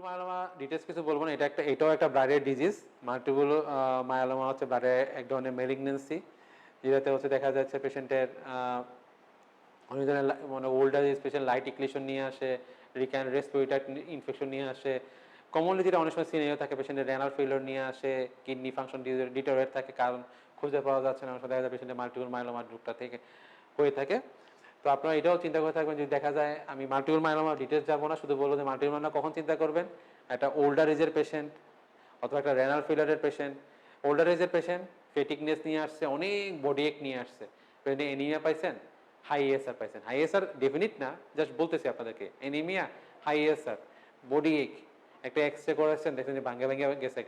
Myeloma details কিছু বলবো না, এটাও একটা ব্লাডের ডিজিজ। মাল্টিপল মায়োলোমা হচ্ছে ব্লাডের এক ধরনের মেলিগনেন্সি, যেটাতে হচ্ছে দেখা যাচ্ছে পেশেন্টের অনেক ধরনের মানে ওল্ডার স্পেশাল লাইট ইক্লিশন নিয়ে আসে, রিক্যান্ট রেসপিরেটরি ইনফেকশন নিয়ে আসে। কমনলি যেটা অনেক সময় সিনিয়র থাকে পেশেন্টের রেনাল ফেলিওর নিয়ে আসে, কিডনি ফাংশন ডিটোরিয়েট থাকে, কারণ খুঁজে পাওয়া যাচ্ছে না, অনেক সময় দেখা যায় পেশেন্টের মাল্টিপল মায়োলোমা রোগটা থেকে হয়ে থাকে। তো আপনারা এটাও চিন্তা করে থাকবেন যদি দেখা যায়, আমি মাল্টিপল মায়োলোমা ডিটেলস যাবো না, শুধু বলবো যে মাল্টিপল মায়োলোমা কখন চিন্তা করবেন, একটা ওল্ডার এজের পেশেন্ট অথবা একটা রেনাল ফেলিওরের পেশেন্ট। ওল্ডার এজের পেশেন্ট ফেটিকনেস নিয়ে আসছে, অনেক বডি এক নিয়ে আসছে, এনিমিয়া পাইছেন, হাই এএসআর পাইছেন। হাই এএসআর ডেফিনিট না, জাস্ট বলতেছি আপনাদেরকে, এনিমিয়া, হাই এএসআর, বডি এক, একটা এক্সরে করেছেন দেখছেন যে ভাঙ্গে ভাঙ্গে গেছে,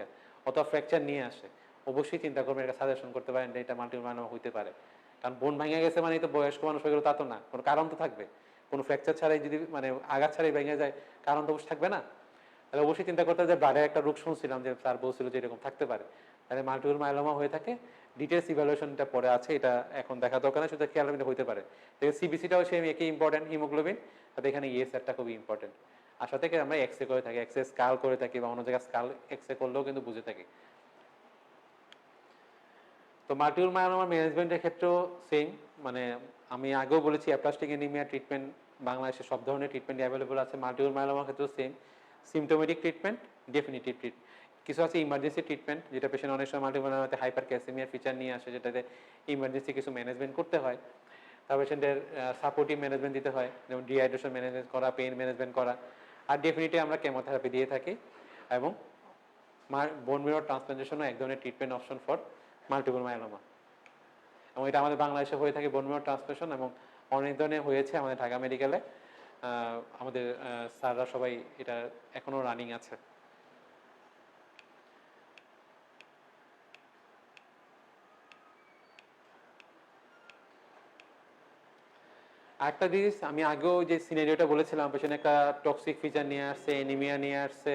অথবা ফ্র্যাকচার নিয়ে আসে, অবশ্যই চিন্তা করবেন, এটা সাজেশন করতে পারেন এটা মাল্টিপল মায়োলোমা হইতে পারে। কারণ বোন ভেঙে গেছে মানে তো বয়স্ক মানুষ হয়ে গেল তা তো না, কোনো কারণ তো থাকবে। কোনো ফ্র্যাকচার ছাড়াই যদি মানে আঘাত ছাড়াই ভেঙে যায়, কারণ তো অবশ্যই থাকবে না। তাহলে অবশ্যই চিন্তা করতে হবে যে ব্লাডের একটা রোগ শুনছিলাম যে স্যার বলছিল যে এরকম থাকতে পারে, তাহলে মাল্টিপল মায়োলোমা হয়ে থাকে। ডিটেলস ইভ্যালুয়েশনটা পরে আছে, এটা এখন দেখা দরকার না, শুধু খেয়াল রাখলে হতে পারে। তো সিবিসিটাও সেম একই ইম্পর্টেন্ট, হিমোগ্লোবিন, তাতে এখানে ইএসআরটা খুবই ইম্পর্টেন্ট। আর সাথে আমরা এক্সরে করে থাকি, এক্সরে স্কাল করে থাকি, বা অন্য জায়গায় স্কাল এক্সরে করলেও কিন্তু বুঝে থাকি। তো মাল্টিপল মায়োলোমা ম্যানেজমেন্টের ক্ষেত্রেও সেম, মানে আমি আগেও বলেছি অ্যাপ্লাস্টিক এনিমিয়া ট্রিটমেন্ট বাংলাদেশে সব ধরনের ট্রিটমেন্ট অ্যাভেলেবল আছে। মাল্টিপল মায়োলোমার ক্ষেত্রেও same, symptomatic treatment, definitive treatment, কিছু আছে ইমার্জেন্সি ট্রিটমেন্ট, যেটা পেশেন্ট অনেক সময় মাল্টিপল মায়োলোমাতে হাইপার ক্যালসিমিয়ার ফিচার নিয়ে আসে, যেটাতে ইমার্জেন্সি কিছু ম্যানেজমেন্ট করতে হয়। তার পেশেন্টের সাপোর্টিভ ম্যানেজমেন্ট দিতে হয়, যেমন ডিহাইড্রেশন ম্যানেজমেন্ট করা, পেইন ম্যানেজমেন্ট করা। আর ডেফিনিটলি আমরা কেমোথেরাপি দিয়ে থাকি, এবং বোন মিরর ট্রান্সপ্লান্টেশনও এক ধরনের treatment option for multiple myeloma. এবং এটা আমাদের বাংলাদেশে হয়ে থাকে বোন মিরর ট্রান্সপ্লান্টেশন, এবং অনেক ধরনের হয়েছে আমাদের ঢাকা মেডিকেলে। আমাদের স্যাররা সবাই এটা এখনো রানিং আছে। আরেকটা জিনিস আমি আগেও যে সিনারিওটা বলেছিলাম, পেশেন্ট একটা টক্সিক ফিচার নিয়ে আসছে, এনিমিয়া নিয়ে আসছে,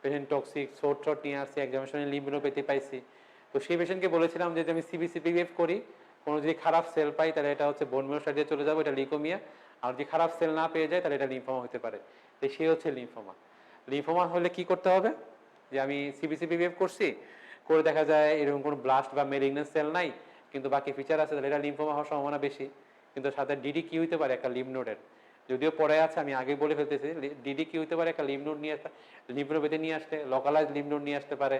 পেশেন্ট টক্সিক শর্ট নিয়ে আসছে, এক্সামিনেশনে লিম্ফোপ্যাথি পাইছি। তো সেই পেশেন্টকে বলেছিলাম যে আমি সিবিসিপিএফ করি, কোনো যদি খারাপ সেল পাই তাহলে এটা হচ্ছে বোন মিরর সাইডে চলে যাবো, এটা লিউকোমিয়া। আর যদি খারাপ সেল না পেয়ে যায় তাহলে এটা লিম্ফোমা হতে পারে। তো সে হচ্ছে লিম্ফোমা। লিম্ফোমা হলে কি করতে হবে, যে আমি সিবিসিপিএফ করছি, করে দেখা যায় এরকম কোনো ব্লাস্ট বা মেলিগন্যান্ট সেল নাই, কিন্তু বাকি ফিচার আছে, তাহলে এটা লিম্ফোমা হওয়ার সম্ভাবনা বেশি। কিন্তু সাথে ডিডি কি হইতে পারে, একটা লিম্ফ নোডের, যদিও পরে আছে আমি আগে বলে ফেলতেছি, ডিডি কি হইতে পারে, একটা লিম্ফ নোড নিয়ে লিম্ফোপ্যাথি নিয়ে আসতে, লোকালাইজ লিম্ফ নোড নিয়ে আসতে পারে,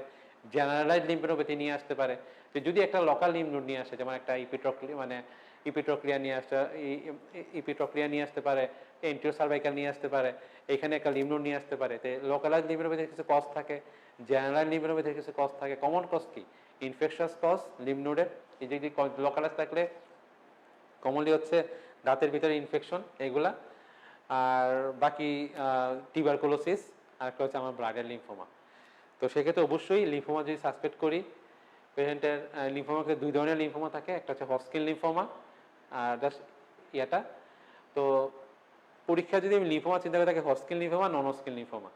জেনারেলাইজ লিম্ফোপ্যাথি নিয়ে আসতে পারে। তো যদি একটা লোকাল লিম্ফ নোড নিয়ে আসে, যেমন একটা ইপিট্রক্লিয়া নিয়ে আসতে, ইপিট্রক্লিয়া নিয়ে আসতে পারে, এন্টিও সার্ভাইকাল নিয়ে আসতে পারে, এখানে একটা লিম্ফ নোড নিয়ে আসতে পারে। তো লোকালাইজ লিম্ফোপ্যাথির কিছু কজ থাকে, জেনারেল লিম্ফোপ্যাথির কিছু কজ থাকে। কমন কজ কি, ইনফেকশাস কজ লিম্ফ নোডের, এই যদি লোকালাইজ থাকলে কমনলি হচ্ছে দাঁতের ভিতরে ইনফেকশন এগুলা, আর বাকি টিউবারকুলোসিস, আর একটা হচ্ছে আমার ব্লাডের লিম্ফোমা। তো সেক্ষেত্রে অবশ্যই লিম্ফোমা যদি সাসপেক্ট করি, পেশেন্টের লিম্ফোমাকে দুই ধরনের লিম্ফোমা থাকে, একটা হচ্ছে হস্কিন লিম্ফোমা আর জাস্ট ইয়াটা। তো পরীক্ষা যদি আমি লিম্ফোমা চিন্তা করে থাকি, হস্কিন লিম্ফোমা, নন হস্কিন লিম্ফোমা।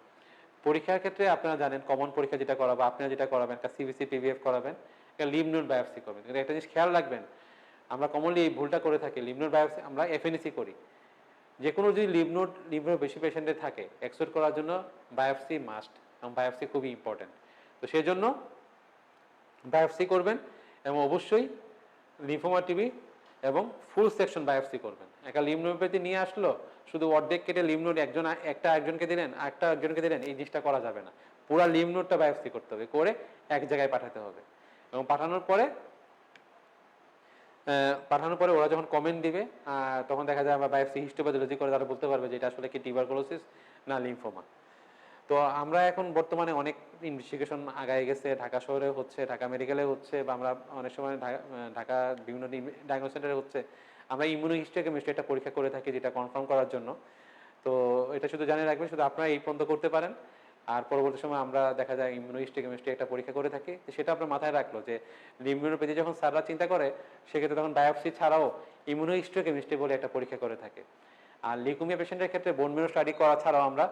পরীক্ষার ক্ষেত্রে আপনারা জানেন কমন পরীক্ষা যেটা করাবো, আপনারা যেটা করাবেন একটা সিবিসি পিভিএফ করাবেন, একটা লিম্ফ নোড বায়োপসি করবেন। কিন্তু একটা জিনিস খেয়াল রাখবেন, আমরা কমনলি এই ভুলটা করে থাকি, লিম্ফ নোড বায়োপসি আমরা এফএনএসি করি। যে কোনো যদি লিম্ফ নোড বেশি পেশেন্টের থাকে, এক্সপোর্ট করার জন্য বায়োপসি মাস্ট, এবং বায়োপসি খুবই ইম্পর্টেন্ট। তো সেই জন্য বায়োপসি করবেন, এবং অবশ্যই লিম্ফোমা টিবি এবং ফুল সেকশন বায়োপসি করবেন। একটা লিম্ফ নোডপ্যাথি নিয়ে আসলো, শুধু অর্ধেক কেটে লিম্ফ নোড একজনকে দিলেন, একজনকে দিলেন, এই জিনিসটা করা যাবে না। পুরো লিম্ফ নোডটা বায়োপসি করতে হবে, করে এক জায়গায় পাঠাতে হবে। এবং পাঠানোর পরে ওরা যখন কমেন্ট দিবে, তখন দেখা যায় আমরা বায়োপসি হিস্টোপ্যাথোলজি করে তারা বলতে পারবে যে এটা আসলে কি টিউবারকুলোসিস না লিম্ফোমা। তো আমরা এখন বর্তমানে অনেক ইনভেস্টিগেশন আগায় গেছে, ঢাকা শহরে হচ্ছে, ঢাকা মেডিকেলে হচ্ছে, বা আমরা অনেক সময় ঢাকা বিভিন্ন ডায়াগনোস সেন্টারে হচ্ছে। আমরা ইমিউনোহিস্টোকেমিস্ট্রি একটা পরীক্ষা করে থাকি, যেটা কনফার্ম করার জন্য। তো এটা শুধু জানিয়ে রাখবেন, শুধু আপনারা এই পর্যন্ত করতে পারেন। আর পরবর্তী সময় আমরা দেখা যায় ইমিউনোহিস্টোকেমিস্ট্রি একটা পরীক্ষা করে থাকি, সেটা আপনার মাথায় রাখলো যে ইমিউনোপ্যাথি যখন স্যাররা চিন্তা করে, সেক্ষেত্রে তখন বায়োপসি ছাড়াও ইমিউনোহিস্টোকেমিস্ট্রি বলে একটা পরীক্ষা করে থাকে। আর লিউকেমিয়া পেশেন্টের ক্ষেত্রে বোন মেরো স্টাডি করা ছাড়াও আমরা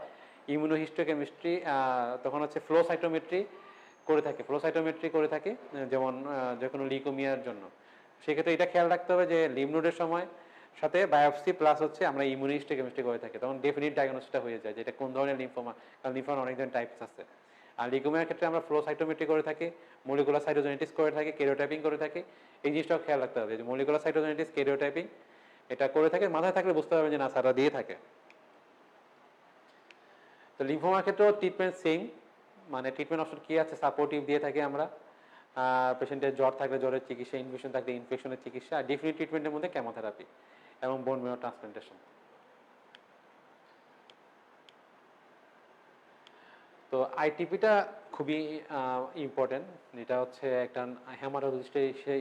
ইমিউনোহিস্টোকেমিস্ট্রি, তখন হচ্ছে ফ্লো সাইটোমেট্রি করে থাকি, যেমন যে কোনো লিউকেমিয়ার জন্য। সেক্ষেত্রে এটা খেয়াল রাখতে হবে যে লিম্ফ নোডের সময় সাথে বায়োপসি প্লাস হচ্ছে আমরা ইমিউনোহিস্টোকেমিস্ট্রি করে থাকি, তখন ডেফিনিট ডায়াগনোসিসটা হয়ে যায় যে এটা কোন ধরনের লিম্ফোমা, কারণ লিম্ফোমার অনেক ধরনের টাইপস আছে। আর লিউকেমিয়ার ক্ষেত্রে আমরা ফ্লো সাইটোমেট্রি করে থাকি, মলিকুলার সাইটোজেনেটিক্স করে থাকি, ক্যারিওটাইপিং করে থাকি। এই জিনিসটাও খেয়াল রাখতে হবে যে মলিকুলার সাইটোজেনেটিক্স, ক্যারিওটাইপিং এটা করে থাকে, মাথায় থাকলে বুঝতে পারবেন যে না স্যাররা দিয়ে থাকে। তো লিম্ফোমার ক্ষেত্রেও ট্রিটমেন্ট সেম, মানে ট্রিটমেন্ট অপশন কি আছে, সাপোর্টিভ দিয়ে থাকি আমরা। পেশেন্টের জ্বর থাকলে জ্বরের চিকিৎসা, ইনফেকশন থাকলে ইনফেকশনের চিকিৎসা, আর ডিফিনিট ট্রিটমেন্টের মধ্যে কেমোথেরাপি এবং বোন মেরো ট্রান্সপ্লান্টেশন। তো আইটিপিটা খুবই ইম্পর্টেন্ট, যেটা হচ্ছে একটা হেমাটোলজিস্ট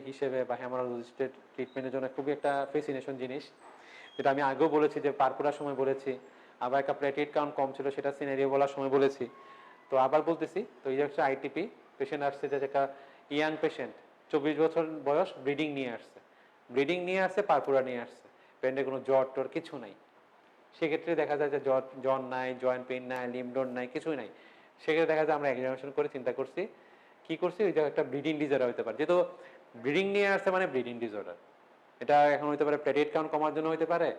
হিসেবে বা হেমাটোলজিস্টের ট্রিটমেন্টের জন্য খুবই একটা ফেসিনেশন জিনিস, যেটা আমি আগেও বলেছি যে পারপুরার সময় বলেছি, আবার একটা প্লেটেট কাউন্ট কম ছিল সেটা সিনারিও বলার সময় বলেছি, তো আবার বলতেছি। তো এই হচ্ছে আইটিপি পেশেন্ট আসছে, যে একটা ইয়াং পেশেন্ট, 24 বছর বয়স, ব্লিডিং নিয়ে আসছে, পারপুরা নিয়ে আসছে, পেশেন্টের কোনো জ্বর টর কিছু নাই। সেক্ষেত্রে দেখা যায় যে জ্বর নাই, জয়েন্ট পেইন নাই, লিম্ফ নাই, কিছুই নাই। সেক্ষেত্রে দেখা যায় আমরা এক্সামিনেশন করে চিন্তা করছি, কি করছি, ওই যে একটা ব্লিডিং ডিসঅর্ডার হতে পারে, যেহেতু ব্লিডিং নিয়ে আসছে মানে ব্লিডিং ডিসঅর্ডার। এটা এখন হতে পারে প্লেটেট কাউন্ট কমার জন্য হতে পারে,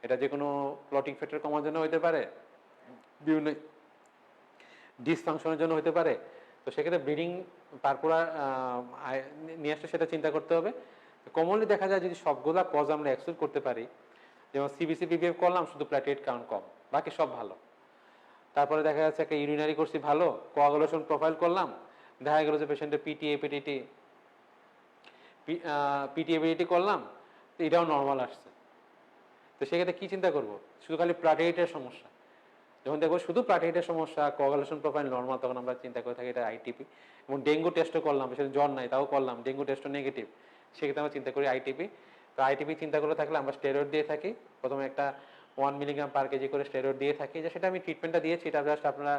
এটা যে কোনো ক্লটিং ফ্যাক্টর কমার জন্য হতে পারে, বিভিন্ন ডিসফাংশনের জন্য হতে পারে। তো সেক্ষেত্রে ব্লিডিং পারপুরা নিয়ে আসলে সেটা চিন্তা করতে হবে। কমনলি দেখা যায় যদি সবগুলা কজ আমরা এক্সক্লুড করতে পারি, যেমন সিবিসি পিপিএফ করলাম, শুধু প্লেটেট কাউন্ট কম, বাকি সব ভালো। তারপরে দেখা যাচ্ছে একটা ইউরিনারি করছি ভালো, কোয়াগুলেশন প্রোফাইল করলাম, দেখা গেল যে পেশেন্টের পিটিএপিটি করলাম, তো এটাও নর্মাল আসছে। তো সেক্ষেত্রে কি চিন্তা করব, শুধু খালি প্লাটেটের সমস্যা। যখন দেখবো শুধু প্লাটেটের সমস্যা, কোয়াগুলেশন প্রোফাইল নর্মাল, তখন আমরা চিন্তা করে থাকি এটা আইটিপি। এবং ডেঙ্গু টেস্টও করলাম, পেশেন্ট জ্বর নাই তাও করলাম, ডেঙ্গু টেস্টও নেগেটিভ, সেক্ষেত্রে আমরা চিন্তা করি আইটিপি। তো আইটিপি চিন্তা করে থাকলে আমরা স্টেরয়েড দিয়ে থাকি, প্রথমে একটা 1 মিলিগ্রাম পার কেজি করে স্টেরয়েড দিয়ে থাকি, যে সেটা আমি ট্রিটমেন্টটা দিয়েছি, এটা জাস্ট আপনারা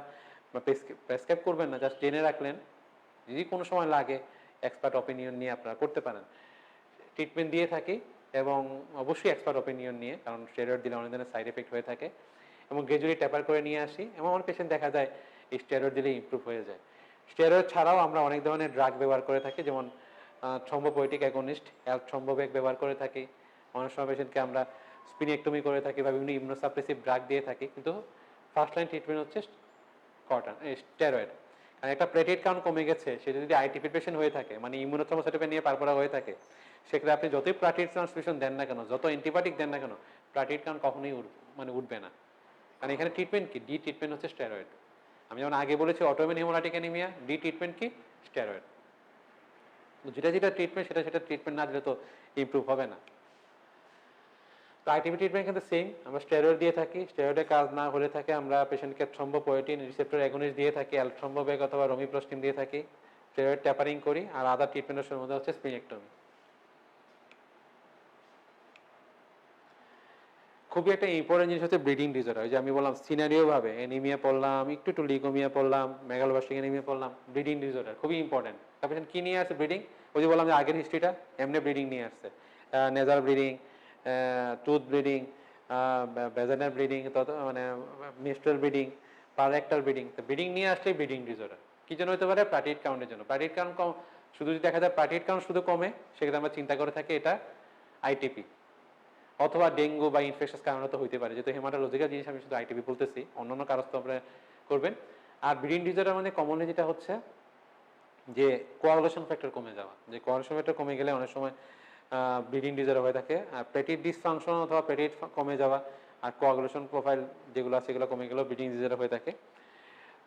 প্রেসক্রাইব করবেন না, জাস্ট জেনে রাখলেন, যদি কোনো সময় লাগে এক্সপার্ট অপিনিয়ন নিয়ে আপনারা করতে পারেন। ট্রিটমেন্ট দিয়ে থাকি এবং অবশ্যই এক্সপার্ট অপিনিয়ন নিয়ে, কারণ স্টেরয়েড দিলে অনেক ধরনের সাইড এফেক্ট হয়ে থাকে, এবং গ্রাজুয়ালি ট্যাপার করে নিয়ে আসি। এবং অনেক পেশেন্ট দেখা যায় এই স্টেরয়েড দিলে ইমপ্রুভ হয়ে যায়। স্টেরয়েড ছাড়াও আমরা অনেক ধরনের ড্রাগ ব্যবহার করে থাকি, যেমন থ্রম্বোপোয়েটিক অ্যাগনিস্ট, থ্রম্বোবেগ ব্যবহার করে থাকি, অনেক সময় পেশেন্টকে আমরা স্পিনেক্টমি করে থাকি বা বিভিন্ন ইমিউনোসাপ্রেসিভ ড্রাগ দিয়ে থাকি, কিন্তু ফার্স্ট লাইন ট্রিটমেন্ট হচ্ছে স্টেরয়েড। কারণ একটা প্লেটেট কাউন্ট কমে গেছে, সে যদি আইটিপি পেশেন্ট হয়ে থাকে, মানে ইমিউনোথ্রম্বোসাইটোপেনিয়া নিয়ে পারপরা হয়ে থাকে, সেক্ষেত্রে আপনি যতই প্লাটেট ট্রান্সফিউশন দেন না কেন, যত অ্যান্টিবায়োটিক দেন না কেন, প্লাটেট কাউন্ট কখনোই উঠবে না। কারণ এখানে ট্রিটমেন্ট কি, ডি ট্রিটমেন্ট হচ্ছে স্টেরয়েড। আমি যেমন আগে বলেছি autoimmune haemolytic anaemia, D treatment কি, স্টেরয়েড। যেটা যেটা ট্রিটমেন্ট সেটা ট্রিটমেন্ট না দিলে তো ইমপ্রুভ হবে না। তো আইটিপি ট্রিটমেন্ট কিন্তু সেম, আমরা স্টেরয়েড দিয়ে থাকি, স্টেরয়েডের কাজ না হলে থাকে আমরা পেশেন্টকে থ্রম্বোপোয়েটিন রিসেপ্টর অ্যাগনিস্ট দিয়ে থাকি, থ্রম্বোবেগ অথবা রোমিপ্রস্টিন দিয়ে থাকি, স্টেরয়েড ট্যাপারিং করি, আর আদার ট্রিটমেন্টের মধ্যে হচ্ছে স্পিনেক্টমি। খুবই একটা ইম্পর্টেন্ট জিনিস হচ্ছে ব্লিডিং ডিসঅর্ডার। যে আমি বললাম সিনারিও ভাবে এনিমিয়া পড়লাম, একটু লিউকেমিয়া পড়লাম, মেগালোবাস্টিক এনিমিয়া পড়লাম, ব্লিডিং ডিসঅর্ডার খুবই ইম্পর্টেন্ট। তারপর কি নিয়ে আসছে ব্লিডিং, ওই যে বললাম যে আগের হিস্ট্রিটা, এমনি ব্লিডিং নিয়ে আসছে, nasal bleeding, tooth bleeding, vaginal bleeding, মানে মেনস্ট্রুয়াল ব্লিডিং, পাররেক্টাল ব্লিডিং। তো ব্লিডিং নিয়ে আসলেই ব্লিডিং ডিসঅর্ডার। কি জন্য হতে পারে, প্লাটেট কাউন্টের জন্য। প্লাটেট কাউন্ট কম, শুধু যদি দেখা যায় প্লাটেট কাউন্ট শুধু কমে, সেক্ষেত্রে আমরা চিন্তা করে থাকি এটা আইটিপি, অথবা ডেঙ্গু বা ইনফেকশাস কারণে তো হইতে পারে, যেহেতু হেমাটোলজিক্যাল জিনিস আমি শুধু আইটিপি বলতেছি, অন্যান্য কারণ তো আপনারা করবেন। আর ব্লিডিং ডিসঅর্ডার মানে কমনলি যেটা হচ্ছে যে কোয়াগুলেশন ফ্যাক্টর কমে যাওয়া, যে কোয়াগুলেশন ফ্যাক্টর কমে গেলে অনেক সময় ব্লিডিং ডিসঅর্ডার হয়ে থাকে। আর প্লেটেট ডিসফাংশন অথবা প্লেটেট কমে যাওয়া আর কোয়াগুলেশন প্রোফাইল যেগুলো আছে সেগুলো কমে গেলেও ব্লিডিং ডিসঅর্ডার হয়ে থাকে।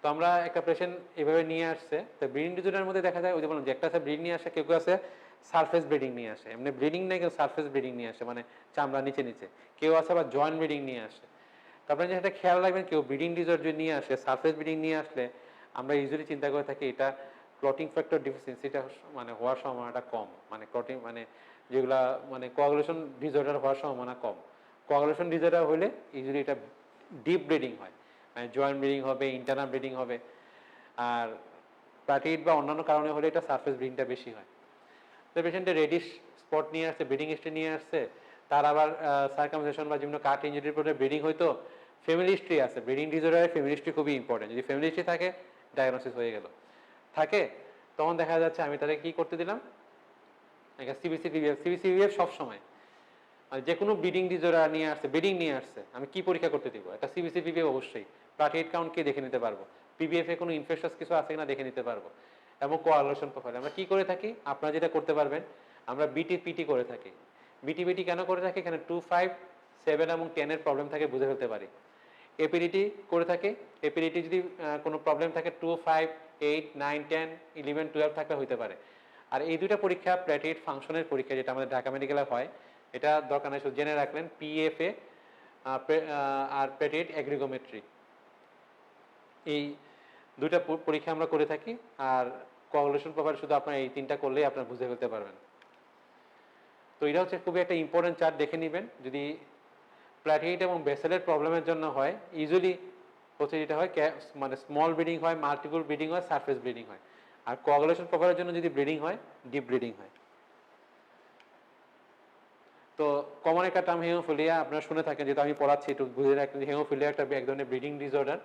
তো আমরা একটা পেশেন্ট এভাবে নিয়ে আসছে, তো ব্লিডিং ডিসঅর্ডারের মধ্যে দেখা যায় ওই যে বললাম যে একটা আছে ব্লিডিং নিয়ে আসে, কেউ কেউ আছে সারফেস ব্লিডিং নিয়ে আসে, এমনি ব্লিডিং নেই, কেউ সারফেস ব্লিডিং নিয়ে আসে, মানে চামড়া নিচে নিচে, কেউ আছে আবার জয়েন্ট ব্লিডিং নিয়ে আসে। তারপরে যেটা খেয়াল রাখবেন, কেউ ব্লিডিং ডিসঅর্ডার নিয়ে আসে, সারফেস ব্লিডিং নিয়ে আসলে আমরা ইউজুয়ালি চিন্তা করে থাকি এটা ক্লটিং ফ্যাক্টর ডিফিসিয়েন্সিটা মানে হওয়ার সম্ভাবনাটা কম, মানে ক্লটিং মানে যেগুলা মানে কোয়াগুলেশন ডিসঅর্ডার হওয়ার সম্ভাবনা কম। কোয়াগুলেশন ডিসঅর্ডার হলে ইউজুয়ালি এটা ডিপ ব্লিডিং হয়, মানে জয়েন্ট ব্লিডিং হবে, ইন্টারনাল ব্লিডিং হবে। আর প্লাটিড বা অন্যান্য কারণে হলে এটা সারফেস ব্লিডিংটা বেশি হয়। তো পেশেন্টের রেডিশ স্পট নিয়ে আসছে, ব্লিডিং হিস্ট্রি নিয়ে আসছে, তার আবার সার্কামসিশন বা যেমন কাট ইঞ্জুরির পরে ব্লিডিং হয়তো, ফ্যামিলি হিস্ট্রি আছে। ব্লিডিং ডিসঅর্ডারে ফ্যামিলি হিস্ট্রি খুবই ইম্পর্টেন্ট। যদি ফ্যামিলি হিস্ট্রি থাকে, ডায়াগনোসিস হয়ে গেল। থাকে, তখন দেখা যাচ্ছে আমি তাকে কি করতে দিলাম, সিবিসি পিভিএফ সব সময় আর যে কোনো ব্লিডিং ডিজঅর্ডার নিয়ে আসছে, ব্লিডিং নিয়ে আসছে, আমি কি পরীক্ষা করতে দিব? একটা সিবিসি পিবিএফ অবশ্যই, প্লাটিলেট কাউন্ট কে দেখে নিতে পারবো, পিবিএফ এ কোনো ইনফেকশাস কিছু আছে কিনা দেখে নিতে পারবো, এবং কোয়াগুলেশন প্রোফাইল। আমরা কি করে থাকি? আপনারা যেটা করতে পারবেন, আমরা বিটি পিটি করে থাকি। বিটি পিটি কেন করে থাকি? এখানে 2, 5, 7 এবং 10 এর প্রবলেম থাকে, বুঝে ফেলতে পারি। এপিডিটি করে থাকে, এপিডিটি যদি কোনো প্রবলেম থাকে 2, 5, 8, 9, 10, 11, 12 থাকলে হইতে পারে। আর এই দুইটা পরীক্ষা প্লেটলেট ফাংশনের পরীক্ষা, যেটা আমাদের ঢাকা মেডিকেলে হয়, এটা দরকার নাই, শুধু জেনে রাখলেন পিএফএ আর প্লেটলেট অ্যাগ্রিগোমেট্রি, এই দুইটা পরীক্ষা আমরা করে থাকি। আর কোয়াগুলেশন প্রোফাইল শুধু আপনার এই তিনটা করলেই আপনারা বুঝে ফেলতে পারবেন। তো এটা হচ্ছে খুবই একটা ইম্পর্টেন্ট চার্ট, দেখে নেবেন। যদি প্ল্যাটিহেট এবং বেসেলের প্রবলেমের জন্য হয়, ইউজুয়ালি হচ্ছে যেটা হয় মানে স্মল ব্লিডিং হয়, মাল্টিপল ব্লিডিং হয়, সারফেস ব্লিডিং হয়। আর কোয়াগুলেশন প্রোফাইলের জন্য যদি ব্লিডিং হয়, ডিপ ব্লিডিং হয়। তো কমন একটা টার্ম হেমোফিলিয়া আপনারা শুনে থাকেন, যেহেতু আমি পড়াচ্ছি একটু বুঝে রাখেন। হেমোফিলিয়া একটা এক ধরনের ব্লিডিং ডিসঅর্ডার।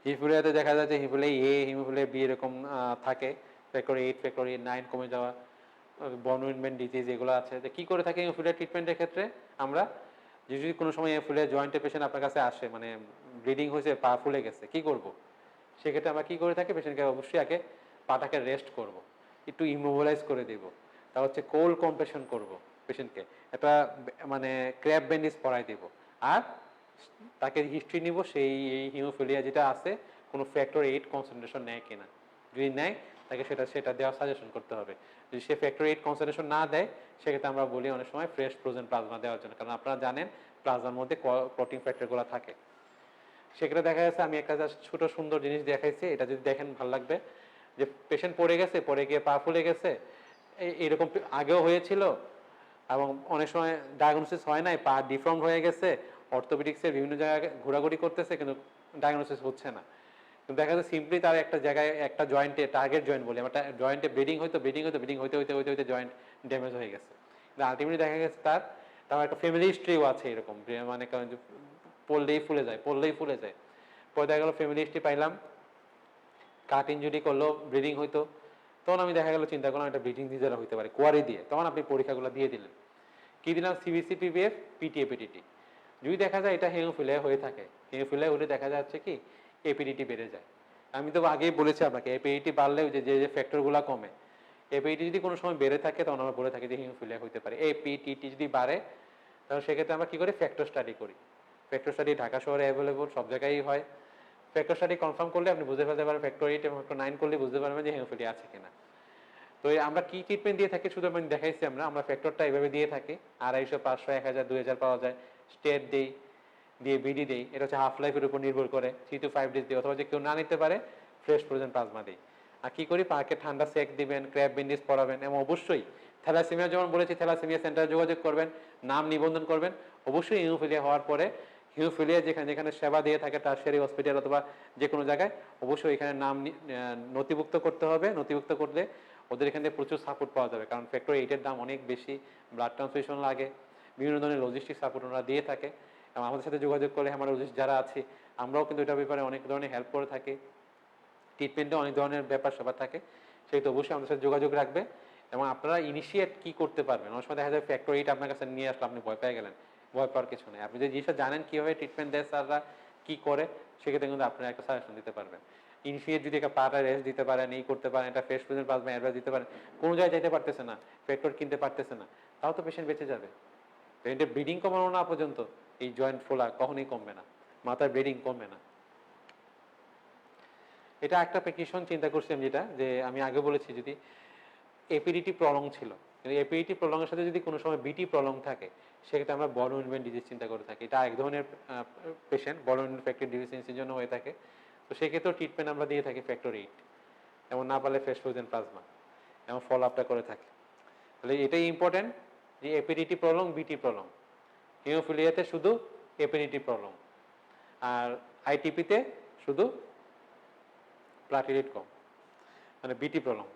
হিমোফিলিয়াতে দেখা যায় যে হিমোফিলিয়া এ, হিমোফিলিয়া বি এরকম থাকে, ফ্যাক্টর 8, ফ্যাক্টর 9 কমে যাওয়া, বর্ন উইনমেন্ট ডিজিজ এগুলো আছে। যে কি করে থাকে হিমোফিলিয়া ট্রিটমেন্টের ক্ষেত্রে? আমরা যদি কোনো সময় হিমোফিলিয়া জয়েন্টের পেশেন্ট আপনার কাছে আসে, মানে ব্লিডিং হয়েছে, পা ফুলে গেছে, কি করব? সেক্ষেত্রে আমরা কি করে থাকি? পেশেন্টকে অবশ্যই আগে পাটাকে রেস্ট করব, একটু ইমোবিলাইজ করে দেব, তা হচ্ছে কোল্ড কম্প্রেশন করব পেশেন্টকে, একটা মানে ক্র্যাব ব্যান্ডেজ পরাই দেব, আর তাকে হিস্ট্রি নিব সেই এই হিমোফিলিয়া যেটা আছে কোনো ফ্যাক্টর 8 কনসেন্ট্রেশন নেয় কিনা। যদি নেয়, তাকে সেটা দেওয়ার সাজেশন করতে হবে। যদি সে ফ্যাক্টর 8 কনসেন্ট্রেশন না দেয়, সেক্ষেত্রে আমরা বলি অনেক সময় ফ্রেশ ফ্রোজেন প্লাজমা দেওয়ার জন্য, কারণ আপনারা জানেন প্লাজমার মধ্যে ক্লটিং ফ্যাক্টরগুলো থাকে। সেক্ষেত্রে দেখা যাচ্ছে, আমি একটা জাস্ট ছোট সুন্দর জিনিস দেখাইছি, এটা যদি দেখেন ভালো লাগবে। যে পেশেন্ট পড়ে গেছে, পড়ে গিয়ে পা ফুলে গেছে, এরকম আগেও হয়েছিল, এবং অনেক সময় ডায়াগনোসিস হয় নাই, পা ডিফর্ম হয়ে গেছে, অর্থোপেডিক্সের বিভিন্ন জায়গায় ঘোরাঘুরি করতেছে, কিন্তু ডায়াগনোসিস হচ্ছে না। কিন্তু দেখা যাচ্ছে সিম্পলি তার একটা জায়গায়, একটা জয়েন্টে, টার্গেট জয়েন্ট বলি আমরা, জয়েন্টে ব্লিডিং হইতে হইতে জয়েন্ট ড্যামেজ হয়ে গেছে। কিন্তু আলটিমেটলি দেখা গেছে তার একটা ফ্যামিলি হিস্ট্রিও আছে এরকম, মানে কারণ পড়লেই ফুলে যায়। পরে দেখা গেল ফ্যামিলি হিস্ট্রি পাইলাম, কাট ইনজুরি করলো, ব্লিডিং হইতো, তখন আমি দেখা গেল চিন্তা করলাম একটা ব্লিডিং ডিজঅর্ডার হইতে পারে, কোয়ারি দিয়ে। তখন আপনি পরীক্ষাগুলো দিয়ে দিলেন, কি দিলাম? CBC, PBF, PTAPDT. যদি দেখা যায় এটা হেমোফিলিয়া হয়ে থাকে, হেমোফিলিয়া হলে দেখা যাচ্ছে কি এপিডিটি বেড়ে যায়। আমি তো আগেই বলেছি আপনাকে, এপিডিটি বাড়লে যে যে ফ্যাক্টরগুলো কমে, এপিডিটি যদি কোনো সময় বেড়ে থাকে, তখন আমরা বলে থাকি যে হিমোফিলিয়া হতে পারে। এপিডিটি যদি বাড়ে, তাহলে সেক্ষেত্রে আমরা কি করি? ফ্যাক্টর স্টাডি করি। ফ্যাক্টর স্টাডি ঢাকা শহরে অ্যাভেলেবল, সব জায়গায় হয়। ফ্যাক্টর স্টাডি কনফার্ম করলে আপনি বুঝতে ফেলতে পারবেন, ফ্যাক্টর 8 এবং ফ্যাক্টর 9 করলে বুঝতে পারবেন যে হেমোফিলিয়া আছে কিনা। তো আমরা কি ট্রিটমেন্ট দিয়ে থাকি শুধু আমি দেখাইছি। আমরা ফ্যাক্টরটা এইভাবে দিয়ে থাকি, 250, 500, 1000, 2000 পাওয়া যায়। স্টেট দেই, দিয়ে বিডি দেই। এটা হচ্ছে হাফ লাইফের উপর নির্ভর করে, 3 to 5 ডেজ দিই, অথবা যে কেউ না নিতে পারে ফ্রেশ ফ্রোজেন প্লাজমা দিই। আর কি করি? পাকে ঠান্ডা সেক দিবেন, ক্র্যাব ব্যান্ডেজ পরাবেন, এবং অবশ্যই থ্যালাসেমিয়া, যেমন বলেছি, থ্যালাসেমিয়া সেন্টারে যোগাযোগ করবেন, নাম নিবন্ধন করবেন। অবশ্যই হিমোফিলিয়া হওয়ার পরে, হিমোফিলিয়া যেখানে যেখানে সেবা দিয়ে থাকে টারশিয়ারি হসপিটাল অথবা যে কোনো জায়গায়, অবশ্যই এখানে নাম নথিভুক্ত করতে হবে। নথিভুক্ত করলে ওদের এখানে প্রচুর সাপোর্ট পাওয়া যাবে, কারণ ফ্যাক্টর 8 দাম অনেক বেশি, ব্লাড ট্রান্সফিউশন লাগে, বিভিন্ন ধরনের লজিস্টিক সাপোর্ট ওনারা দিয়ে থাকে। এবং আমাদের সাথে যোগাযোগ করে আমরা যারা আছি, আমরাও কিন্তু এটার ব্যাপারে অনেক ধরনের হেল্প করে থাকি। ট্রিটমেন্টে অনেক ধরনের ব্যাপার স্যাপার থাকে, সেহেতু অবশ্যই আমাদের সাথে যোগাযোগ রাখবে। এবং আপনারা ইনিশিয়েট কি করতে পারবেন? অনেক সময় দেখা যায় ফ্যাক্টর 8 আপনার কাছে নিয়ে আসলে আপনি ভয় পেয়ে গেলেন। ভয় পাওয়ার কিছু নেই। আপনি যদি জিনিসটা জানেন কীভাবে ট্রিটমেন্ট দেয় স্যাররা, কী করে, সেক্ষেত্রে কিন্তু আপনারা একটা সাজেশন দিতে পারবেন। ইনিশিয়েট যদি একটা পাটা রেস্ট দিতে পারেন, এই করতে পারেন, একটা ফ্রেশ ফ্রোজেন প্লাজমা অ্যাডভাইস দিতে পারেন, কোনো জায়গায় যেতে পারতেছে না, ফ্যাক্টর কিনতে পারতেছে না, তাও তো পেশেন্ট বেঁচে যাবে। পেশেন্টের ব্লিডিং কমানো না পর্যন্ত এই জয়েন্ট ফোলা কখনোই কমবে না, মাথার ব্লিডিং কমবে না। এটা একটা প্রেসক্রিপশন চিন্তা করছিলাম, যেটা যে আমি আগে বলেছি, যদি এপিডিটি প্রলং ছিল, কিন্তু এপিডিটি প্রলং এর সাথে যদি কোনো সময় বিটি প্রলং থাকে, সেক্ষেত্রে আমরা বর্ন উইনমেন্ট ডিজিজ চিন্তা করে থাকি। এটা এক ধরনের পেশেন্ট বর্ন ইনফেক্টেড ডিফিসিয়েন্সির জন্য হয়ে থাকে। তো সেক্ষেত্রেও ট্রিটমেন্ট আমরা দিয়ে থাকি ফ্যাক্টর 8, এমন না পারলে ফ্রেশ ফ্রোজেন প্লাজমা, এবং ফলো আপটা করে থাকি। তাহলে এটাই ইম্পর্টেন্ট যে এপিডিটি প্রলং, বিটি প্রলং। হিমোফিলিয়াতে শুধু এপিডিটি প্রলং, আর আইটিপিতে শুধু প্লাটিলেট কম, মানে বিটি প্রলং।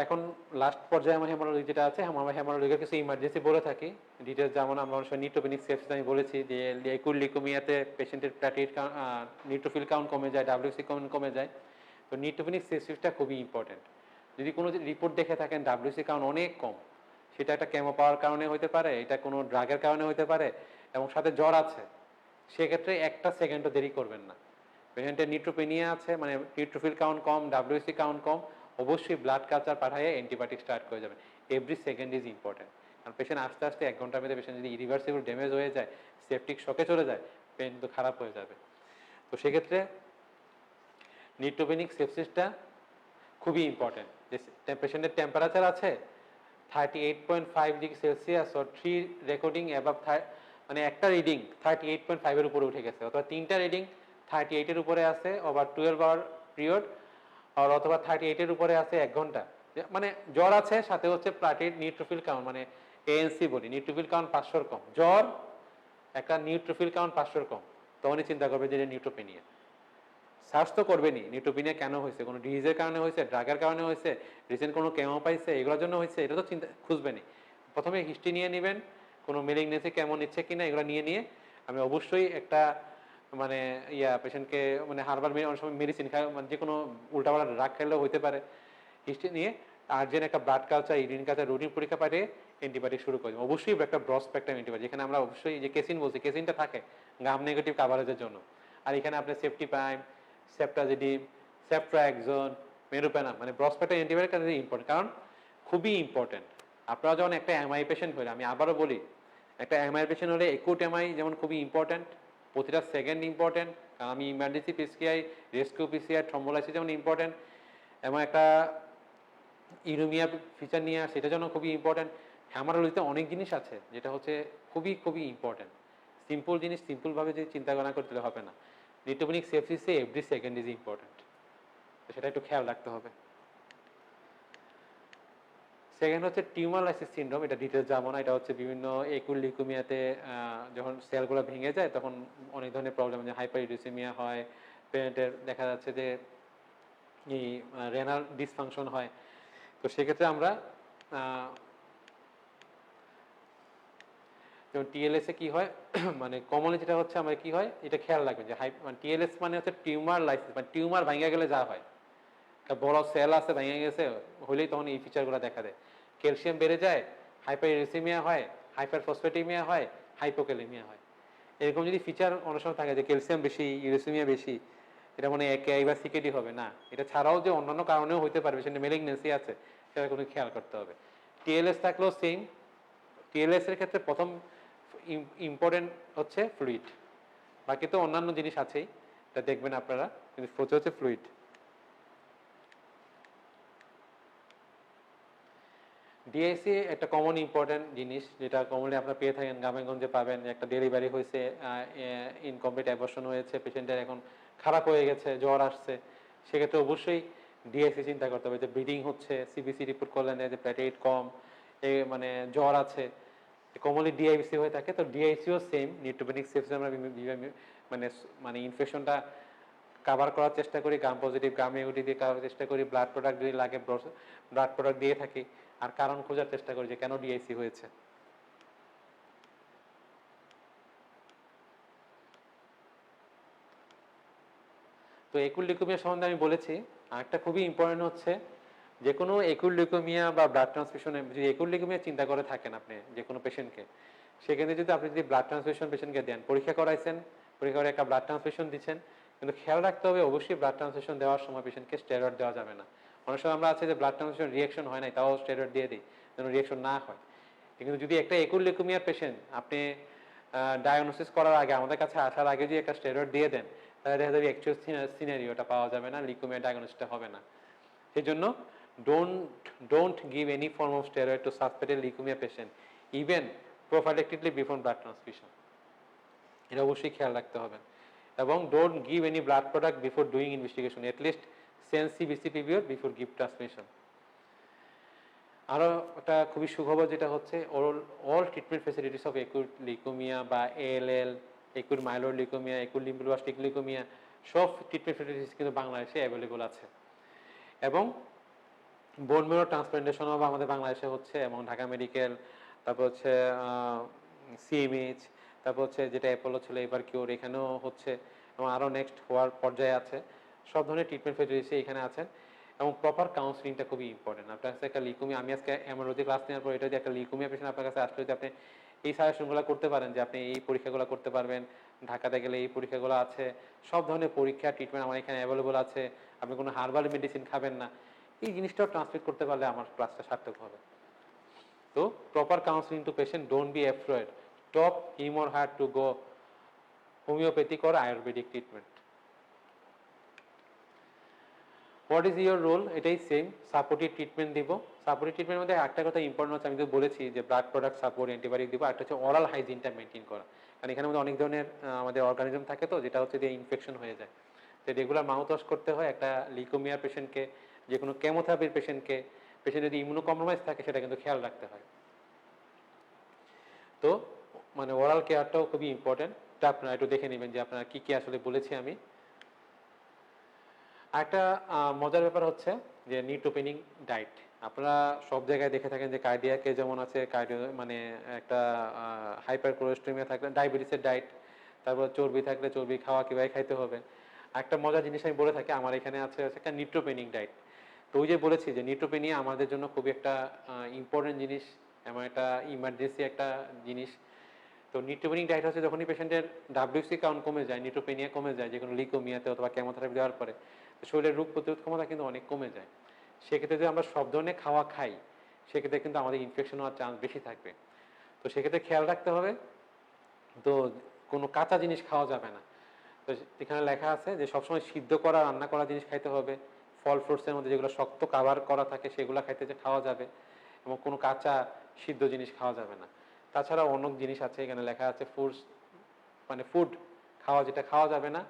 এখন লাস্ট পর্যায়ে আমার হেমোরোলজি যেটা আছে, আমরা হেমোরোলজির কিছু ইমার্জেন্সি বলে থাকি ডিটেলস, যেমন আমরা নিউট্রোপেনিক সেপসিস আমি বলেছি, যে লিকুইড লিউকেমিয়াতে পেশেন্টের প্লাটিলেট নিউট্রোফিল কাউন্ট কমে যায়, ডাব্লিউসি কাউন্ট কমে যায়। তো নিউট্রোপেনিক সেপসিসটা খুবই ইম্পর্টেন্ট। যদি কোনো রিপোর্ট দেখে থাকেন ডাব্লিউসি কাউন্ট অনেক কম, সেটা একটা কেমো পাওয়ার কারণে হতে পারে, এটা কোনো ড্রাগের কারণে হতে পারে, এবং সাথে জ্বর আছে, সেক্ষেত্রে একটা সেকেন্ডও দেরি করবেন না। পেশেন্টের নিউট্রোপেনিয়া আছে, মানে নিউট্রোফিল কাউন্ট কম, ডাব্লিউসি কাউন্ট কম, অবশ্যই ব্লাড কালচার পাঠিয়ে অ্যান্টিবায়োটিক স্টার্ট করে যাবেন। Every second is important. কারণ পেশেন্ট আস্তে আস্তে 1 ঘন্টার মধ্যে পেশেন্ট যদি ইরিভার্সিবল ড্যামেজ হয়ে যায়, সেপটিক শকে চলে যায়, পেন তো খারাপ হয়ে যাবে। তো সেক্ষেত্রে নিউট্রোপেনিক সেপসিসটা খুবই ইম্পর্টেন্ট। যে পেশেন্টের টেম্পারেচার আছে 38.5 ডিগ্রি সেলসিয়াস ও 3 রেকর্ডিং অ্যাবাভ, মানে একটা রিডিং 38.5 এর উপরে উঠে গেছে, অথবা তিনটা রিডিং 38 এর উপরে আছে ওভার 12 আওয়ার পিরিয়ড, আর অথবা 38 এর উপরে আছে 1 ঘন্টা, মানে জ্বর আছে, সাথে হচ্ছে প্লাটেড নিউট্রোফিল কাউন্ট, মানে এএনসি বলি, নিউট্রোফিল কাউন্ট 500 কম, জ্বর একটা নিউট্রোফিল কাউন্ট 500 কম, তখনই চিন্তা করবে যে নিউট্রোপেনিয়া। সার্চ তো করবেনি নিউট্রোপেনিয়া কেন হয়েছে, কোনো ডিজিজের কারণে হয়েছে, ড্রাগের কারণে হয়েছে, রিসেন্ট কোনো কেমো পাইছে, এগুলোর জন্য হয়েছে, এটা তো চিন্তা খুঁজবেনি। প্রথমে হিস্ট্রি নিয়ে নেবেন, কোনো মেলিগনেসি কেমন ইচ্ছে কিনা, এগুলো নিয়ে আমি অবশ্যই একটা মানে পেশেন্টকে মানে হারবার অনেক সময় মেডিসিন খায়, মানে যে কোনো উল্টাপাল্টা ড্রাগ খেলেও হতে পারে, হিস্ট্রি নিয়ে আর্জেন্ট একটা blood culture, urine culture, routine পরীক্ষা পাঠিয়ে অ্যান্টিবায়োটিক শুরু করে, অবশ্যই একটা ব্রড স্পেকট্রাম অ্যান্টিবায়োটিক, যেখানে আমরা অবশ্যই যে কেসিন বলছি, কেসিনটা থাকে গাম নেগেটিভ কাভারেজের জন্য, আর এখানে আপনি সেফটি পাইম, সেপ্টাজিডিম, সেপ্ট্রাক্সোন, মেরুপেনাম, মানে ব্রড স্পেকট্রাম অ্যান্টিবায়োটিক ইম্পর্টেন্ট, কারণ খুবই ইম্পর্টেন্ট। আপনারা যখন একটা এমআই পেশেন্ট হলে, আমি আবারও বলি, একটা এমআই পেশেন্ট হলে একুট এমআই যেমন খুবই ইম্পর্টেন্ট, প্রতিটা সেকেন্ড ইম্পর্টেন্ট, কারণ আমি emergency PCI, rescue PCI, thrombolysis যেমন ইম্পর্টেন্ট, এবং একটা ইউরোমিয়া ফিচার নিয়ে সেটা জন্য খুবই ইম্পর্টেন্ট। হ্যামারোলজিতে অনেক জিনিস আছে যেটা হচ্ছে খুবই খুবই ইম্পর্টেন্ট। সিম্পল জিনিস সিম্পলভাবে যদি চিন্তা ভাবনা করতে হবে না। নিউট্রোপেনিক সেপসিসে এভরি সেকেন্ড ইজ ইম্পর্টেন্ট, সেটা একটু খেয়াল রাখতে হবে। সেকেন্ড হচ্ছে টিউমার লাইসিস সিনড্রোম, এটা ডিটেলস যাবো না, এটা হচ্ছে বিভিন্ন একুল লিউকেমিয়াতে যখন সেলগুলো ভেঙে যায় তখন অনেক ধরনের প্রবলেম, যে হাইপারইউরেসিমিয়া হয়, পেশেন্টের দেখা যাচ্ছে যে এই রেনাল ডিসফাংশন হয়। তো সেক্ষেত্রে আমরা যেমন টিএলএস এ কি হয় মানে কমনলি যেটা হচ্ছে আমরা কি হয় এটা খেয়াল রাখবেন, যে টিএলএস মানে হচ্ছে টিউমার লাইসিস, মানে টিউমার ভেঙে গেলে যা হয়, বড় সেল আছে ভেঙে গেছে হলেই তখন এই ফিচারগুলো দেখা দেয়। ক্যালসিয়াম বেড়ে যায়, হাইপারইউরেসিমিয়া হয়, হাইপারফসফেটিমিয়া হয়, হাইপোক্যালেমিয়া হয়। এরকম যদি ফিচার অনেক সময় থাকে যে ক্যালসিয়াম বেশি, ইউরেসিমিয়া বেশি, এটা মানে একেআই বা সিকেডি হবে না, এটা ছাড়াও যে অন্যান্য কারণেও হতে পারবে, সেটা মেলিগনেন্সি আছে, সেটা কোনো খেয়াল করতে হবে। টিএলএস থাকলেও সেম, টিএলএস এর ক্ষেত্রে প্রথম ইম্পর্টেন্ট হচ্ছে ফ্লুইড, বাকি তো অন্যান্য জিনিস আছেই, এটা দেখবেন আপনারা, কিন্তু প্রথম হচ্ছে ফ্লুইড। ডিআইসি একটা কমন ইম্পর্টেন্ট জিনিস, যেটা কমনলি আপনারা পেয়ে থাকেন, গ্রামেগঞ্জে পাবেন, একটা ডেলিভারি হয়েছে, ইনকমপ্লিট অ্যাবর্শন হয়েছে, পেশেন্টের এখন খারাপ হয়ে গেছে, জ্বর আসছে, সেক্ষেত্রে অবশ্যই ডিআইসি চিন্তা করতে হবে, যে ব্লিডিং হচ্ছে, সিবিসি রিপোর্ট করলেন যে প্লেটলেট কম, মানে জ্বর আছে, কমনলি ডিআইসি হয়ে থাকে। তো ডিআইসিও সেম, নিউট্রোপেনিক সেপসিস আমরা মানে মানে ইনফেকশনটা কাভার করার চেষ্টা করি, গ্রাম পজিটিভ গ্রাম নেগেটিভ দিয়ে করার চেষ্টা করি, ব্লাড প্রোডাক্ট যদি লাগে ব্লাড প্রোডাক্ট দিয়ে থাকি, আর কারণ খোঁজার চেষ্টা করি যে কেন ডিআইসি হয়েছে। তো একুল লিউকেমিয়া সম্বন্ধে আমি বলেছি। আরেকটা খুবই ইম্পর্টেন্ট হচ্ছে, যে কোনো একুল লিউকেমিয়া বা ব্লাড ট্রান্সফিউশনে, যদি একুল লিউকেমিয়া চিন্তা করে থাকেন আপনি যে কোনো পেশেন্টকে, সেখানে যদি আপনি যদি ব্লাড ট্রান্সফিউশন পেশেন্টকে দেন, পরীক্ষা করাইছেন, পরীক্ষা করে একটা ব্লাড ট্রান্সফিউশন দিচ্ছেন, কিন্তু খেয়াল রাখতে হবে অবশ্যই ব্লাড ট্রান্সফিউশন দেওয়ার সময় পেশেন্টকে স্টেরয়েড দেওয়া যাবে না। অনেক সময় আমরা আছে যে ব্লাড ট্রান্সফিউশন রিঅ্যাকশন হয় নাই, তাও স্টেরয়েড দিয়ে দিই যেন রিঅ্যাকশন না হয়। কিন্তু যদি একটা একুল লিউকেমিয়ার পেশেন্ট আপনি ডায়াগনোসিস করার আগে, আমাদের কাছে আসার আগে যদি একটা স্টেরয়েড দিয়ে দেন, তাহলে দেখা যাবে অ্যাকচুয়াল সিনারিওটা পাওয়া যাবে না, লিউকেমিয়া ডায়াগনোসিসটা হবে না। সেই জন্য don't give any form of steroid to suspected leukemia patient even prophylactically before blood transfusion, এটা অবশ্যই খেয়াল রাখতে হবে। এবং don't give any blood product before doing investigation, at least send CBC period before give transfusion। আরো একটা খুবই সুখবর যেটা হচ্ছে, all treatment facilities of acute leukemia বা ALL, acute myeloid leukemia, acute lymphoblastic leukemia, সব ট্রিটমেন্ট ফ্যাসিলিটিস কিন্তু বাংলাদেশে অ্যাভেলেবল আছে। এবং বোন মেরো ট্রান্সপ্লান্টেশনও আমাদের বাংলাদেশে হচ্ছে, এবং ঢাকা মেডিকেল, তারপর হচ্ছে সিএমএইচ, তারপর হচ্ছে যেটা অ্যাপোলো ছিল এবার কিওর, এখানেও হচ্ছে, এবং আরও নেক্সট হওয়ার পর্যায়ে আছে। সব ধরনের ট্রিটমেন্ট ফেসিলিটি এখানে আছেন। এবং প্রপার কাউন্সিলিংটা খুবই ইম্পর্টেন্ট। আপনার কাছে একটা লিকুমিয়া, আমি আজকে হেমাটোলজি ক্লাস নেওয়ার পর এটা যে একটা লিকুমিয়া পেশেন্ট আপনার কাছে আসলে যদি আপনি এই সাজেশনগুলো করতে পারেন যে আপনি এই পরীক্ষাগুলো করতে পারবেন, ঢাকাতে গেলে এই পরীক্ষাগুলো আছে, সব ধরনের পরীক্ষা ট্রিটমেন্ট আমার এখানে অ্যাভেলেবল আছে, আপনি কোনো হার্বাল মেডিসিন খাবেন না, এই জিনিসটাও ট্রান্সমিট করতে পারলে আমার ক্লাসটা সার্থক হবে। তো proper counselling to patient, don't be afraid, stop him or her to go homeopathic or ayurvedic treatment. What is your role, এটাই সেম, সাপোর্টিভ ট্রিটমেন্ট দিব। সাপোর্টিভ ট্রিটমেন্টের মধ্যে একটা কথা ইম্পর্টেন্ট হচ্ছে, আমি তো বলেছি যে ব্লাড প্রোডাক্ট সাপোর্ট, অ্যান্টিবায়োটিক দিব, একটা হচ্ছে অরাল হাইজিনটা মেনটেন করা। কারণ এখানে মধ্যে অনেক ধরনের আমাদের অর্গানিজম থাকে, তো যেটা হচ্ছে যে ইনফেকশন হয়ে যায়। তো রেগুলার মাউথ ওয়াশ করতে হয় একটা লিকোমিয়ার পেশেন্টকে, যে কোনো কেমোথেরাপির পেশেন্টকে, পেশেন্ট যদি ইমিউনো কম্প্রোমাইজ থাকে সেটা কিন্তু খেয়াল রাখতে হয়। তো মানে ওরাল কেয়ারটাও খুবই ইম্পর্টেন্ট, এটা আপনারা একটু দেখে নেবেন যে আপনারা কি কি আসলে বলেছি আমি। একটা মজার ব্যাপার হচ্ছে যে নিউট্রোপেনিক ডায়েট, আপনারা সব জায়গায় দেখে থাকেন যে কার্ডিয়াকে যেমন আছে, কার্ডিও মানে একটা হাইপার কোলেস্টেমিয়া থাকলে ডায়াবেটিসের ডায়েট, তারপর চর্বি থাকলে চর্বি খাওয়া কীভাবে খাইতে হবে। একটা মজার জিনিস আমি বলে থাকি, আমার এখানে আছে একটা নিউট্রোপেনিক ডায়েট। তো ওই যে বলেছি যে নিউট্রোপেনিয়া আমাদের জন্য খুবই একটা ইম্পর্টেন্ট জিনিস, এমন একটা ইমার্জেন্সি একটা জিনিস। তো নিউট্রোপেনিক ডায়েট হচ্ছে যখনই পেশেন্টের ডাব্লিউসি কাউন্ট কমে যায়, নিউট্রোপেনিয়া কমে যায়, যে কোনো লিকোমিয়াতে অথবা কেমোথেরাপি দেওয়ার পরে শরীরের রোগ প্রতিরোধ ক্ষমতা কিন্তু অনেক কমে যায়। সেক্ষেত্রে যদি আমরা সব ধরনের খাওয়া খাই, সেক্ষেত্রে কিন্তু আমাদের ইনফেকশন হওয়ার চান্স বেশি থাকবে। তো সেক্ষেত্রে খেয়াল রাখতে হবে, তো কোনো কাঁচা জিনিস খাওয়া যাবে না। তো এখানে লেখা আছে যে সবসময় সিদ্ধ করা, রান্না করা জিনিস খাইতে হবে। ফল ফ্রুটসের মধ্যে যেগুলো শক্ত কাভার করা থাকে সেগুলো খাইতে খাওয়া যাবে, এবং কোনো কাঁচা সিদ্ধ জিনিস খাওয়া যাবে না। তাছাড়া অনেক জিনিস আছে, এখানে লেখা আছে ফুডস, মানে ফুড খাওয়া যেটা খাওয়া যাবে না,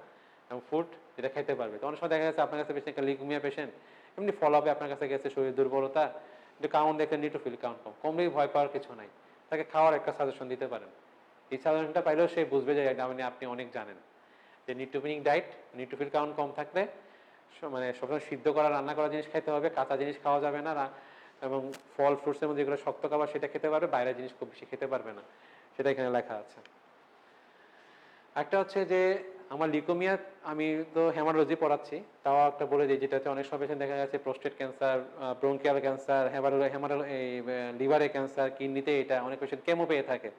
এবং ফুড যেটা খেতে পারবে। তো অনেক সময় দেখা যাচ্ছে আপনার কাছে পেশেন্ট একটা লিকুমিয়া পেশেন্ট, এমনি ফলো আপে আপনার কাছে গেছে, শরীর দুর্বলতা, একটু কাউন্ট দেখে নিউট্রোফিল কাউন্ট কম, কমলেই ভয় পাওয়ার কিছু নাই, তাকে খাওয়ার একটা সাজেশন দিতে পারেন। এই সাজেশনটা পাইলেও সে বুঝবে যে এটা মানে আপনি অনেক জানেন যে নিউট্রোপেনিক ডায়েট, নিউট্রোফিল কাউন্ট কম থাকলে মানে সবসময় সিদ্ধ করা, রান্না করা জিনিস খেতে হবে, কাঁচা জিনিস খাওয়া যাবে না, এবং ফল ফ্রুটসের মধ্যে যেগুলো শক্ত খাবার সেটা খেতে পারবে, বাইরের জিনিস খুব বেশি খেতে পারবে না, সেটা এখানে লেখা আছে। একটা হচ্ছে যে আমার লিকোমিয়া, আমি তো হেমাটোলজি পড়াচ্ছি, তাও একটা বলে দিই, যেটাতে অনেক সময় পেশেন্ট দেখা যাচ্ছে প্রোস্টেট ক্যান্সার, ব্রঙ্কিয়াল ক্যান্সার, এই লিভারে ক্যান্সার, কিডনিতে, এটা অনেক পেশেন্ট কেমো পেয়ে থাকে।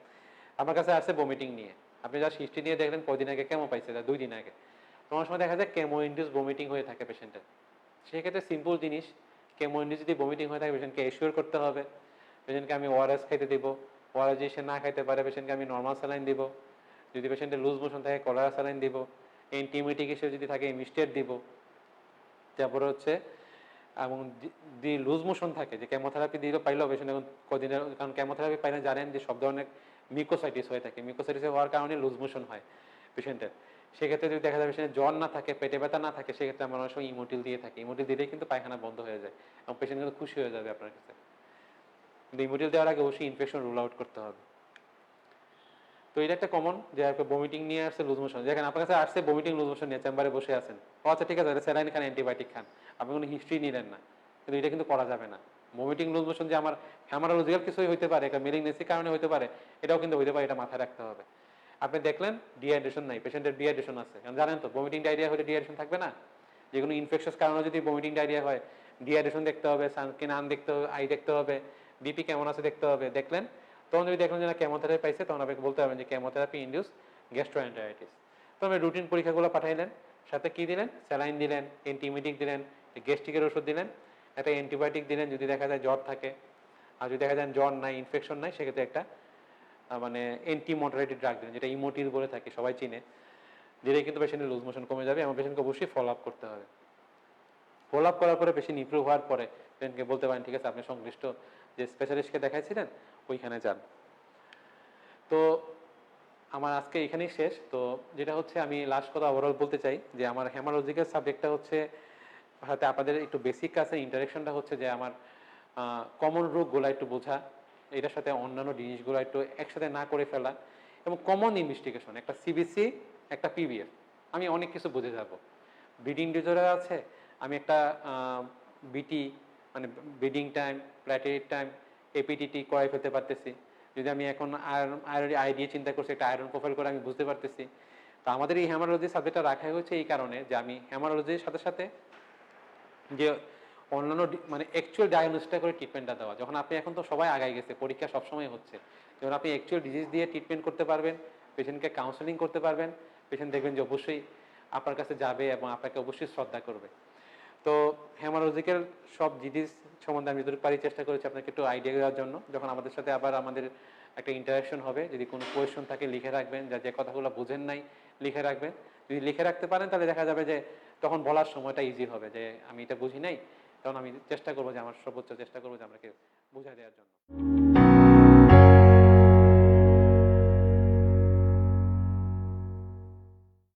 আমার কাছে আসছে বমিটিং নিয়ে, আপনি যা হিস্ট্রি নিয়ে দেখলেন কয়দিন আগে কেমো পাইছে, 2 দিন আগে। তোমার সময় দেখা যায় কেমো ইন্ডিউস বমিটিং হয়ে থাকে পেশেন্টের। সেক্ষেত্রে সিম্পল জিনিস, কেমো ইন্ডিউস যদি বমিটিং হয়ে থাকে, পেশেন্টকে এশিওর করতে হবে, পেশেন্টকে আমি ওআরএস খাইতে দিব, ওআরএস যদি সে না খাইতে পারে, পেশেন্টকে আমি নর্মাল স্যালাইন দিব, যদি পেশেন্টের লুজ মোশন থাকে কলেরা স্যালাইন দিব, অ্যান্টিমিটিক ইস্যু যদি থাকে মিস্টেট দিব। তারপরে হচ্ছে এবং যদি লুজ মোশন থাকে, যে কেমোথেরাপি দিলেও পাইলেও পেশেন্ট এখন কদিনের, কারণ কেমোথেরাপি পাইলে জানেন যে সব ধরনের মিকোসাইটিস হয়ে থাকে, মিকোসাইটিস হওয়ার কারণে লুজ মোশন হয় পেশেন্টের। সেক্ষেত্রে যদি দেখা যায় পেশেন্টের জ্বর না থাকে, পেটে ব্যথা না থাকে, সেক্ষেত্রে আমরা অনেক সময় ইমোটিল দিয়ে থাকি, ইমোটিল দিলেই কিন্তু পায়খানা বন্ধ হয়ে যায় এবং পেশেন্ট কিন্তু খুশি হয়ে যাবে আপনার কাছে। কিন্তু ইমোটিল দেওয়ার আগে অবশ্যই ইনফেকশন রুল আউট করতে হবে। তো এটা একটা কমন, যে বমিটিং নিয়ে আসছে, লুজ মোশন, যেখানে আপনার কাছে আসছে বমিটিং লুজ মোশন নিয়ে চেম্বারে বসে আছেন, ও আচ্ছা ঠিক আছে স্যালাইন খান, অ্যান্টিবায়োটিক খান, আপনি কোনো হিস্ট্রি নিলেন না, কিন্তু এটা কিন্তু করা যাবে না। বমিটিং লুজ মোশন যে আমার হ্যামাটোলজিক্যাল কিছুই হতে পারে, একটা মেলিগনেসির কারণে হতে পারে, এটাও কিন্তু হতে পারে, এটা মাথায় রাখতে হবে। আপনি দেখলেন ডিহাইড্রেশন নাই, পেশেন্টের ডিহাইড্রেশন আছে, কারণ জানেন তো বমিটিং ডায়রিয়া হলে ডিহাইড্রেশন থাকবে না। যে কোনো ইনফেকশাস কারণে যদি বমিটিং ডায়রিয়া হয়, ডিহাইড্রেশন দেখতে হবে, সানস্ক্রিন আন দেখতে হবে, আই দেখতে হবে, বিপি কেমন আছে দেখতে হবে। দেখলেন, তখন যদি দেখলেন যে না কেমোথেরাপি পাইছে, তখন আপনাকে বলতে পারবেন যে কেমোথেরাপি ইন্ডিউস গ্যাস্ট্রোএন্টারাইটিস। তো আপনি রুটিন পরীক্ষাগুলো পাঠাইলেন, সাথে কি দিলেন, স্যালাইন দিলেন, অ্যান্টিমিটিক দিলেন, গ্যাস্ট্রিকের ওষুধ দিলেন, একটা অ্যান্টিবায়োটিক দিলেন যদি দেখা যায় জ্বর থাকে, আর যদি দেখা যায় জ্বর নাই, ইনফেকশন নাই, সেক্ষেত্রে একটা মানে অ্যান্টি মডারেটেড ড্রাগ দিলেন, যেটা ইমোটিল বলে থাকে, সবাই চিনে, যেটাই কিন্তু পেশেন্টের লুজ মোশন কমে যাবে। এবং পেশেন্টকে অবশ্যই ফলো আপ করতে হবে। ফলো আপ করার পরে পেশেন্ট ইমপ্রুভ হওয়ার পরে পেশেন্টকে বলতে পারেন ঠিক আছে আপনি সংশ্লিষ্ট যে স্পেশালিস্টকে দেখাইছিলেন ওইখানে যান। তো আমার আজকে এখানেই শেষ। তো যেটা হচ্ছে আমি লাস্ট কথা ওভারঅল বলতে চাই যে আমার হেমাটোলজিক্যাল সাবজেক্টটা হচ্ছে হয়তো আপনাদের একটু বেসিক কাছে ইন্টারেকশনটা হচ্ছে যে আমার কমন রোগগুলো একটু বোঝা, এটার সাথে অন্যান্য জিনিসগুলো একটু একসাথে না করে ফেলা, এবং কমন ইনভেস্টিগেশন, একটা সিবিসি, একটা পিবিএফ, আমি অনেক কিছু বুঝে যাব। ব্রিডিং ডিজঅর্ডার আছে, আমি একটা বিটি মানে ব্রিডিং টাইম, প্ল্যাটেরিড টাইম, এপিটিটি করাই ফেলতে পারতেছি। যদি আমি এখন আয়রন আই দিয়ে চিন্তা করছি, একটা আয়রন প্রোফাইল করে আমি বুঝতে পারতেছি। তো আমাদের এই হেমাটোলজি সাবজেক্টটা রাখা হয়েছে এই কারণে যে আমি হেমাটোলজির সাথে সাথে যে অন্যান্য মানে অ্যাকচুয়াল ডায়াগনোসিসটা করে ট্রিটমেন্টটা দেওয়া। যখন আপনি এখন তো সবাই আগায় গেছে, পরীক্ষা সবসময় হচ্ছে। যখন আপনি অ্যাকচুয়াল ডিজিজ দিয়ে ট্রিটমেন্ট করতে পারবেন, পেশেন্টকে কাউন্সেলিং করতে পারবেন, পেশেন্ট দেখবেন যে অবশ্যই আপনার কাছে যাবে এবং আপনাকে অবশ্যই শ্রদ্ধা করবে। তো হেমারোলজিক্যাল সব জিনিস সম্বন্ধে আমি যতটুকু পারি চেষ্টা করেছি আপনাকে একটু আইডিয়া দেওয়ার জন্য। যখন আমাদের সাথে আবার আমাদের একটা ইন্টারাকশন হবে, যদি কোনো কোয়েশ্চন থাকে লিখে রাখবেন, যে কথাগুলো বুঝেন নাই লিখে রাখবেন। যদি লিখে রাখতে পারেন তাহলে দেখা যাবে যে তখন বলার সময়টা ইজি হবে, যে আমি এটা বুঝি নাই, তখন আমি চেষ্টা করবো যে আমার সর্বোচ্চ চেষ্টা করবো যে আপনাকে বুঝাই দেওয়ার জন্য।